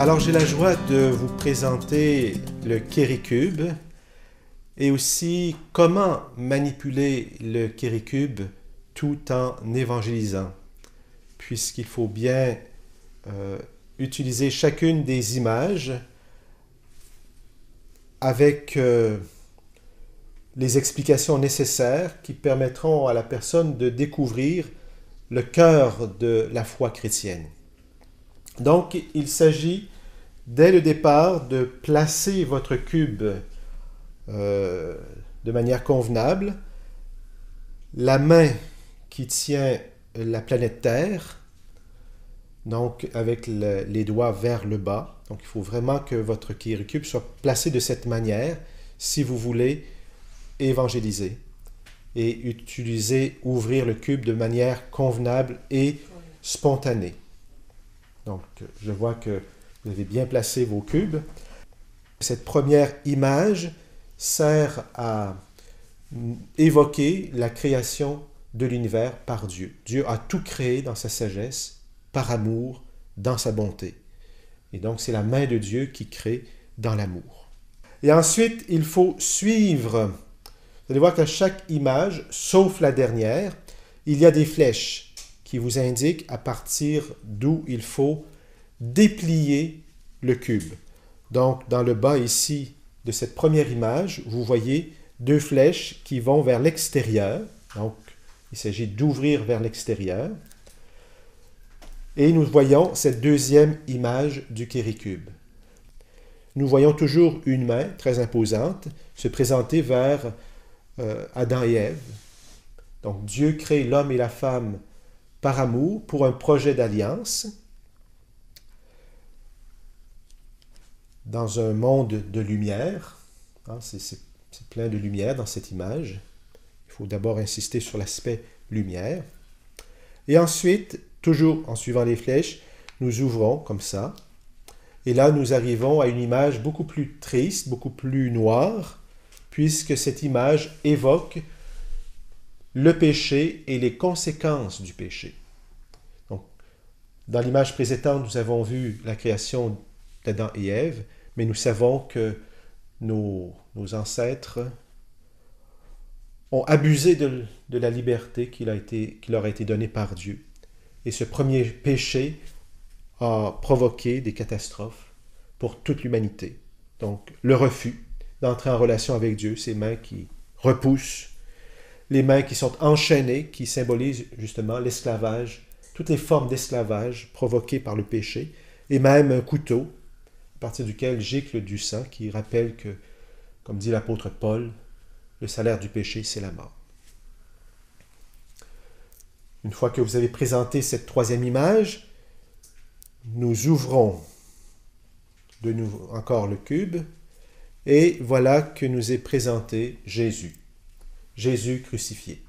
Alors j'ai la joie de vous présenter le Kéricube et aussi comment manipuler le Kéricube tout en évangélisant, puisqu'il faut bien utiliser chacune des images avec les explications nécessaires qui permettront à la personne de découvrir le cœur de la foi chrétienne. Donc, il s'agit dès le départ de placer votre cube de manière convenable, la main qui tient la planète Terre, donc avec les doigts vers le bas. Donc, il faut vraiment que votre Kéricube soit placé de cette manière si vous voulez évangéliser et ouvrir le cube de manière convenable et spontanée. Donc, je vois que vous avez bien placé vos cubes. Cette première image sert à évoquer la création de l'univers par Dieu. Dieu a tout créé dans sa sagesse, par amour, dans sa bonté. Et donc, c'est la main de Dieu qui crée dans l'amour. Et ensuite, il faut suivre. Vous allez voir qu'à chaque image, sauf la dernière, il y a des flèches qui vous indiquent à partir d'où il faut déplier le cube. Donc, dans le bas ici de cette première image, vous voyez deux flèches qui vont vers l'extérieur. Donc, il s'agit d'ouvrir vers l'extérieur. Et nous voyons cette deuxième image du Kéricube. Nous voyons toujours une main très imposante se présenter vers Adam et Ève. Donc, Dieu crée l'homme et la femme par amour pour un projet d'alliance dans un monde de lumière. C'est plein de lumière dans cette image. Il faut d'abord insister sur l'aspect lumière. Et ensuite, toujours en suivant les flèches, nous ouvrons comme ça. Et là, nous arrivons à une image beaucoup plus triste, beaucoup plus noire, puisque cette image évoque le péché et les conséquences du péché. Donc, dans l'image précédente, nous avons vu la création d'Adam et Ève, mais nous savons que nos ancêtres ont abusé de la liberté qui leur a été donnée par Dieu. Et ce premier péché a provoqué des catastrophes pour toute l'humanité. Donc, le refus d'entrer en relation avec Dieu, ces mains qui repoussent, les mains qui sont enchaînées, qui symbolisent justement l'esclavage, toutes les formes d'esclavage provoquées par le péché, et même un couteau, à partir duquel gicle du sang, qui rappelle que, comme dit l'apôtre Paul, le salaire du péché, c'est la mort. Une fois que vous avez présenté cette troisième image, nous ouvrons de nouveau encore le cube, et voilà que nous est présenté Jésus. Jésus crucifié.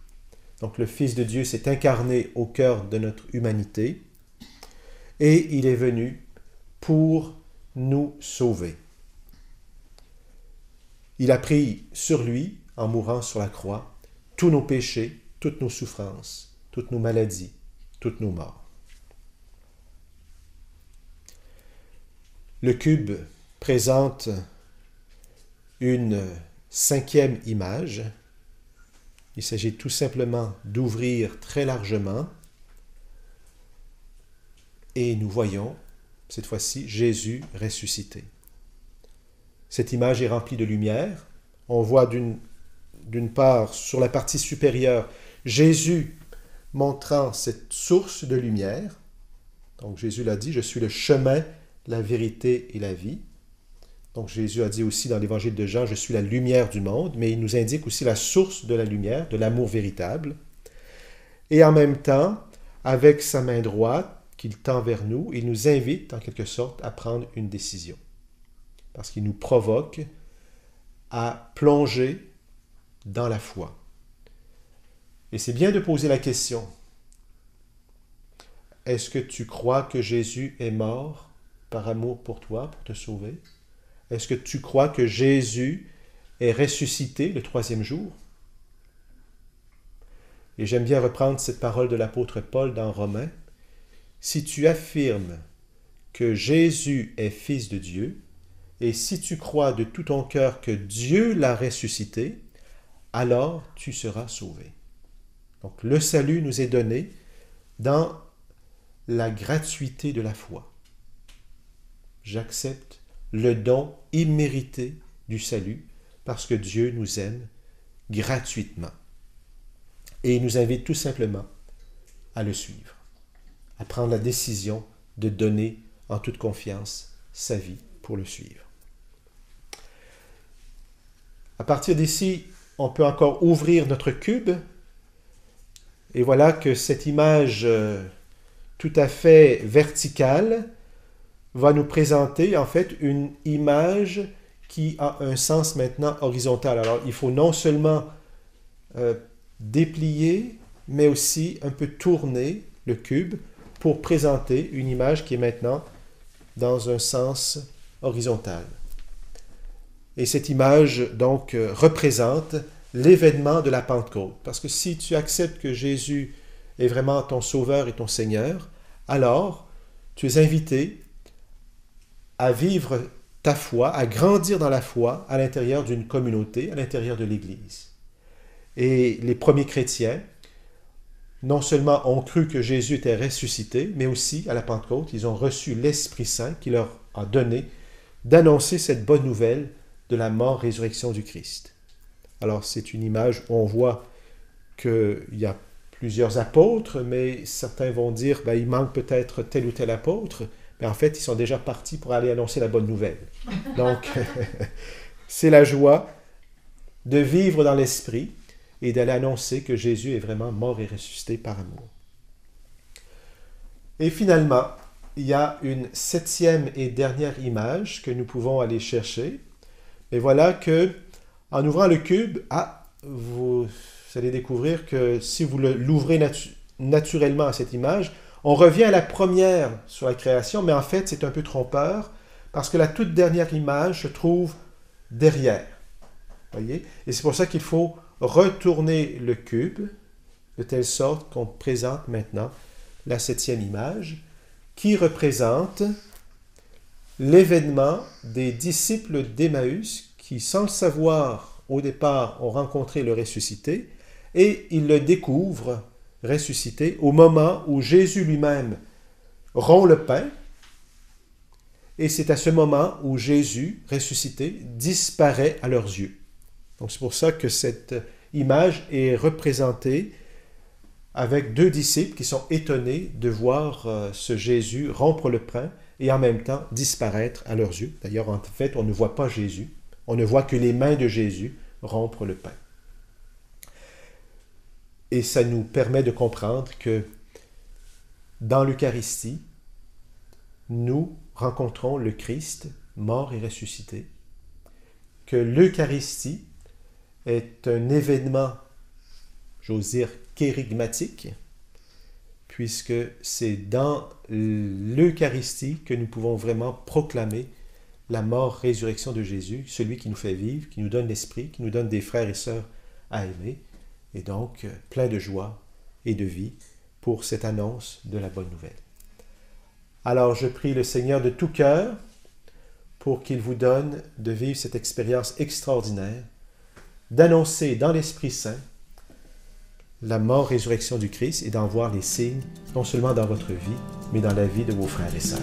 Donc le Fils de Dieu s'est incarné au cœur de notre humanité et il est venu pour nous sauver. Il a pris sur lui, en mourant sur la croix, tous nos péchés, toutes nos souffrances, toutes nos maladies, toutes nos morts. Le cube présente une cinquième image. Il s'agit tout simplement d'ouvrir très largement et nous voyons, cette fois-ci, Jésus ressuscité. Cette image est remplie de lumière. On voit d'une part, sur la partie supérieure, Jésus montrant cette source de lumière. Donc Jésus l'a dit, « Je suis le chemin, la vérité et la vie ». Donc Jésus a dit aussi dans l'évangile de Jean, « Je suis la lumière du monde », mais il nous indique aussi la source de la lumière, de l'amour véritable. Et en même temps, avec sa main droite qu'il tend vers nous, il nous invite en quelque sorte à prendre une décision. Parce qu'il nous provoque à plonger dans la foi. Et c'est bien de poser la question, est-ce que tu crois que Jésus est mort par amour pour toi, pour te sauver? Est-ce que tu crois que Jésus est ressuscité le troisième jour? Et j'aime bien reprendre cette parole de l'apôtre Paul dans Romains. Si tu affirmes que Jésus est Fils de Dieu, et si tu crois de tout ton cœur que Dieu l'a ressuscité, alors tu seras sauvé. Donc le salut nous est donné dans la gratuité de la foi. J'accepte le don immérité du salut parce que Dieu nous aime gratuitement. Et il nous invite tout simplement à le suivre, à prendre la décision de donner en toute confiance sa vie pour le suivre. À partir d'ici, on peut encore ouvrir notre cube. Et voilà que cette image tout à fait verticale va nous présenter en fait une image qui a un sens maintenant horizontal. Alors il faut non seulement déplier, mais aussi un peu tourner le cube pour présenter une image qui est maintenant dans un sens horizontal. Et cette image donc représente l'événement de la Pentecôte. Parce que si tu acceptes que Jésus est vraiment ton Sauveur et ton Seigneur, alors tu es invité à vivre ta foi, à grandir dans la foi à l'intérieur d'une communauté, à l'intérieur de l'Église. Et les premiers chrétiens, non seulement ont cru que Jésus était ressuscité, mais aussi à la Pentecôte, ils ont reçu l'Esprit Saint qui leur a donné d'annoncer cette bonne nouvelle de la mort-résurrection du Christ. Alors, c'est une image où on voit qu'il y a plusieurs apôtres, mais certains vont dire il manque peut-être tel ou tel apôtre, mais en fait, ils sont déjà partis pour aller annoncer la bonne nouvelle. Donc, c'est la joie de vivre dans l'Esprit et d'aller annoncer que Jésus est vraiment mort et ressuscité par amour. Et finalement, il y a une 7e et dernière image que nous pouvons aller chercher. Et voilà que, en ouvrant le cube, vous allez découvrir que si vous l'ouvrez naturellement à cette image, on revient à la première sur la création, mais en fait, c'est un peu trompeur, parce que la toute dernière image se trouve derrière. Voyez? Et c'est pour ça qu'il faut retourner le cube, de telle sorte qu'on présente maintenant la 7e image, qui représente l'événement des disciples d'Emmaüs qui, sans le savoir au départ, ont rencontré le ressuscité et ils le découvrent ressuscité au moment où Jésus lui-même rompt le pain et c'est à ce moment où Jésus ressuscité disparaît à leurs yeux. Donc c'est pour ça que cette image est représentée avec 2 disciples qui sont étonnés de voir ce Jésus rompre le pain et en même temps disparaître à leurs yeux. D'ailleurs, en fait, on ne voit pas Jésus. On ne voit que les mains de Jésus rompre le pain. Et ça nous permet de comprendre que dans l'Eucharistie, nous rencontrons le Christ mort et ressuscité, que l'Eucharistie est un événement, j'ose dire, kérigmatique, puisque c'est dans l'Eucharistie que nous pouvons vraiment proclamer la mort-résurrection de Jésus, celui qui nous fait vivre, qui nous donne l'Esprit, qui nous donne des frères et sœurs à aimer, et donc plein de joie et de vie pour cette annonce de la bonne nouvelle. Alors je prie le Seigneur de tout cœur pour qu'il vous donne de vivre cette expérience extraordinaire, d'annoncer dans l'Esprit Saint la mort-résurrection du Christ et d'en voir les signes, non seulement dans votre vie, mais dans la vie de vos frères et sœurs.